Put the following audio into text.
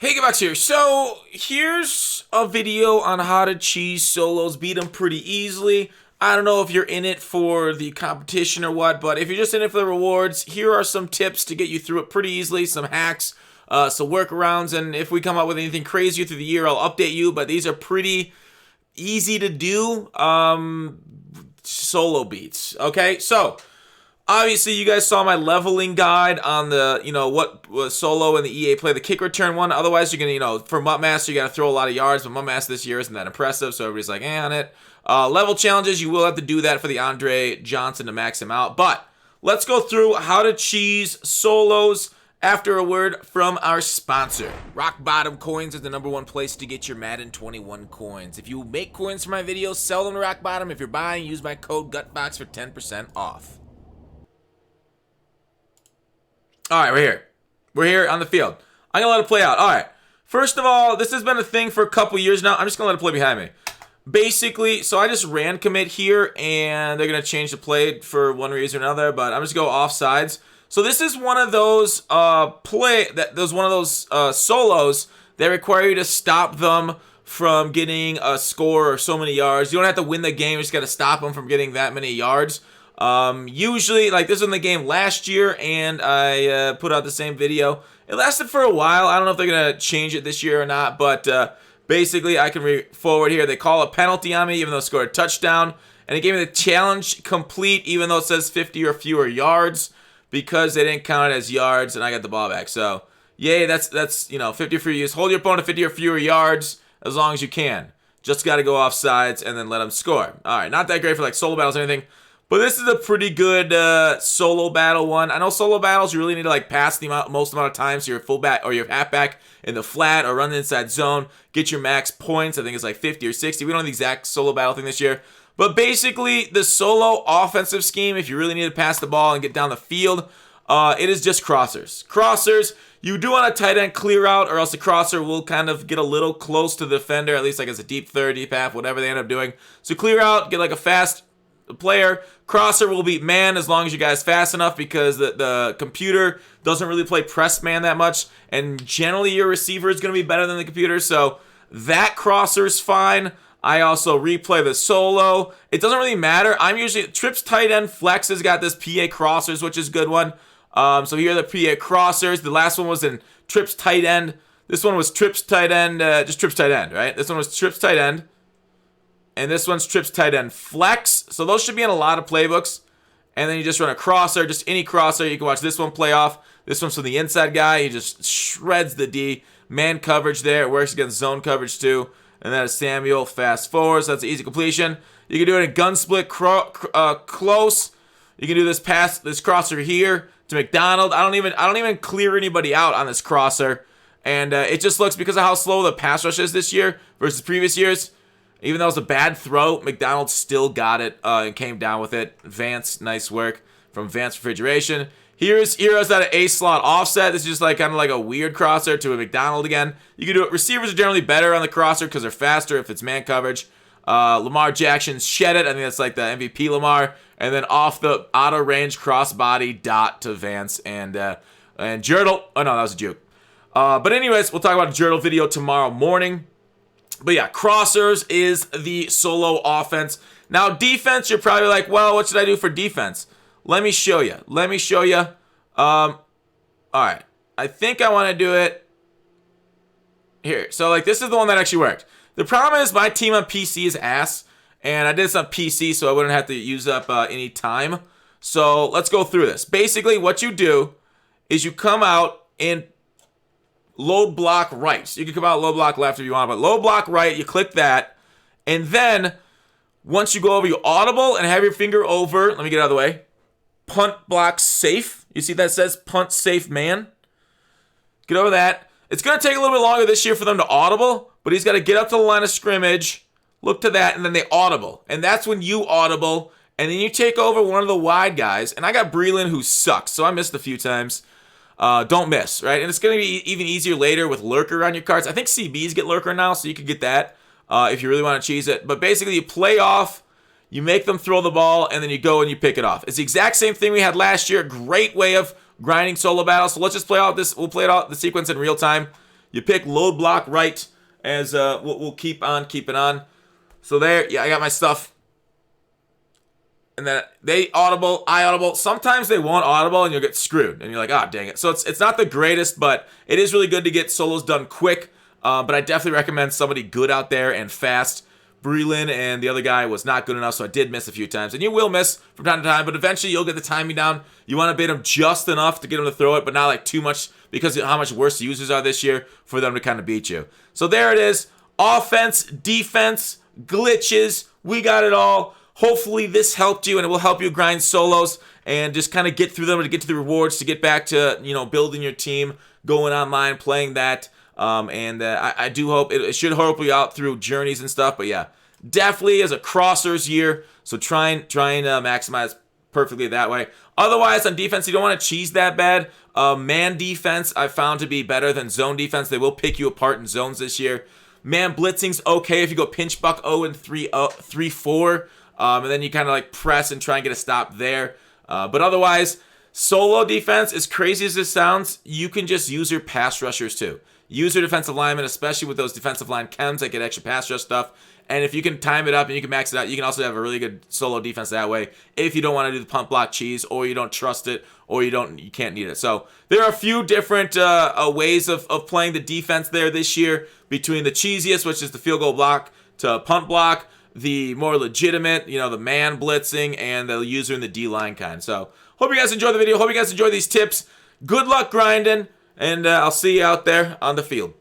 Hey, Gabox here. So, here's a video on how to cheese solos, beat them pretty easily. I don't know if you're in it for the competition or what, but if you're just in it for the rewards, here are some tips to get you through it pretty easily, some hacks, some workarounds, and if we come up with anything crazier through the year, I'll update you, but these are pretty easy to do solo beats, okay? So, obviously, you guys saw my leveling guide on the, what was solo and the EA play, the kick return one. Otherwise, you're going to, for Mutt Master, you got to throw a lot of yards, but Mutt Master this year isn't that impressive, so everybody's like, on it. Level challenges, you will have to do that for the Andre Johnson to max him out. But let's go through how to cheese solos after a word from our sponsor. Rock Bottom Coins is the #1 place to get your Madden 21 coins. If you make coins for my videos, sell them to Rock Bottom. If you're buying, use my code GUTBOX for 10% off. All right, we're here. We're here on the field. I'm going to let it play out. All right. First of all, this has been a thing for a couple years now. I'm just going to let it play behind me. Basically, so I just ran commit here, and they're going to change the play for one reason or another, but I'm just going to go offsides. So this is one of those solos that require you to stop them from getting a score or so many yards. You don't have to win the game. You just got to stop them from getting that many yards. Usually, like this was in the game last year, and I put out the same video. It lasted for a while. I don't know if they're going to change it this year or not, but basically, I can read forward here. They call a penalty on me, even though I scored a touchdown, and it gave me the challenge complete, even though it says 50 or fewer yards, because they didn't count it as yards, and I got the ball back. So, yay, that's 50 or fewer yards. Hold your opponent 50 or fewer yards as long as you can. Just got to go off sides and then let them score. All right, not that great for like solo battles or anything. But this is a pretty good solo battle one. I know solo battles, you really need to like pass the most amount of times to your fullback or your halfback in the flat or run the inside zone. Get your max points. I think it's like 50 or 60. We don't have the exact solo battle thing this year. But basically, the solo offensive scheme, if you really need to pass the ball and get down the field, it is just crossers. Crossers, you do want a tight end clear out, or else the crosser will kind of get a little close to the defender, at least like as a deep third, deep half, whatever they end up doing. So clear out, get like a fast player. Crosser will beat man as long as you guys fast enough, because the computer doesn't really play press man that much, and generally your receiver is going to be better than the computer, so that crosser's fine. I also replay the solo. It doesn't really matter. I'm usually trips tight end flex has got this PA crossers, which is a good one. So here are the PA crossers. The last one was in trips tight end. This one was trips tight end, just trips tight end, right? This one was trips tight end. And this one's trips tight end flex. So those should be in a lot of playbooks. And then you just run a crosser, just any crosser. You can watch this one play off. This one's from the inside guy. He just shreds the D. Man coverage there. It works against zone coverage too. And that is Samuel. Fast forward. So that's an easy completion. You can do it in gun split close. You can do this crosser here to McDonald. I don't even clear anybody out on this crosser. And it just looks, because of how slow the pass rush is this year versus previous years, even though it was a bad throw, McDonald still got it and came down with it. Vance, nice work from Vance Refrigeration. Here's that an A-slot offset. This is just like kind of like a weird crosser to a McDonald again. You can do it. Receivers are generally better on the crosser because they're faster if it's man coverage. Lamar Jackson shed it. I think that's like the MVP Lamar. And then off the out-of-range crossbody dot to Vance and Jurtle. Oh, no, that was a juke. But anyways, we'll talk about a Jurtle video tomorrow morning. But yeah, crossers is the solo offense. Now, defense, you're probably like, well, what should I do for defense? Let me show you. All right. I think I want to do it here. So, like, this is the one that actually worked. The problem is my team on PC is ass, and I did this on PC, so I wouldn't have to use up any time. So, let's go through this. Basically, what you do is you come out and load block right. So you can come out load block left if you want, but load block right, you click that, and then once you go over, you audible and have your finger over, let me get out of the way, punt block safe. You see that says punt safe man? Get over that. It's going to take a little bit longer this year for them to audible, but he's got to get up to the line of scrimmage, look to that, and then they audible. And that's when you audible, and then you take over one of the wide guys, and I got Breland who sucks, so I missed a few times. Don't miss, right? And it's going to be even easier later with Lurker on your cards. I think CBs get Lurker now, so you could get that if you really want to cheese it. But basically, you play off, you make them throw the ball, and then you go and you pick it off. It's the exact same thing we had last year. Great way of grinding solo battles. So let's just play out this. We'll play it out the sequence in real time. You pick load block right as we'll keep on keeping on. So there, yeah, I got my stuff. And then they audible, I audible. Sometimes they won't audible and you'll get screwed. And you're like, ah, dang it. So it's not the greatest, but it is really good to get solos done quick. But I definitely recommend somebody good out there and fast. Breland and the other guy was not good enough, so I did miss a few times. And you will miss from time to time, but eventually you'll get the timing down. You want to bait them just enough to get them to throw it, but not like too much because of how much worse the users are this year for them to kind of beat you. So there it is. Offense, defense, glitches. We got it all. Hopefully this helped you and it will help you grind solos and just kind of get through them to get to the rewards, to get back to, building your team, going online, playing that. I do hope it should help you out through journeys and stuff. But yeah, definitely is a crossers year. So try and maximize perfectly that way. Otherwise, on defense, you don't want to cheese that bad. Man defense I found to be better than zone defense. They will pick you apart in zones this year. Man blitzing's okay if you go pinch buck 0 and 3-4. And then you kind of like press and try and get a stop there. But otherwise, solo defense, as crazy as this sounds, you can just use your pass rushers too. Use your defensive linemen, especially with those defensive line chems that get extra pass rush stuff. And if you can time it up and you can max it out, you can also have a really good solo defense that way. If you don't want to do the pump block cheese, or you don't trust it, or you can't need it. So there are a few different ways of playing the defense there this year, between the cheesiest, which is the field goal block, to punt block, the more legitimate, the man blitzing, and the user in the D-line kind. So hope you guys enjoy the video. Hope you guys enjoy these tips. Good luck grinding, and I'll see you out there on the field.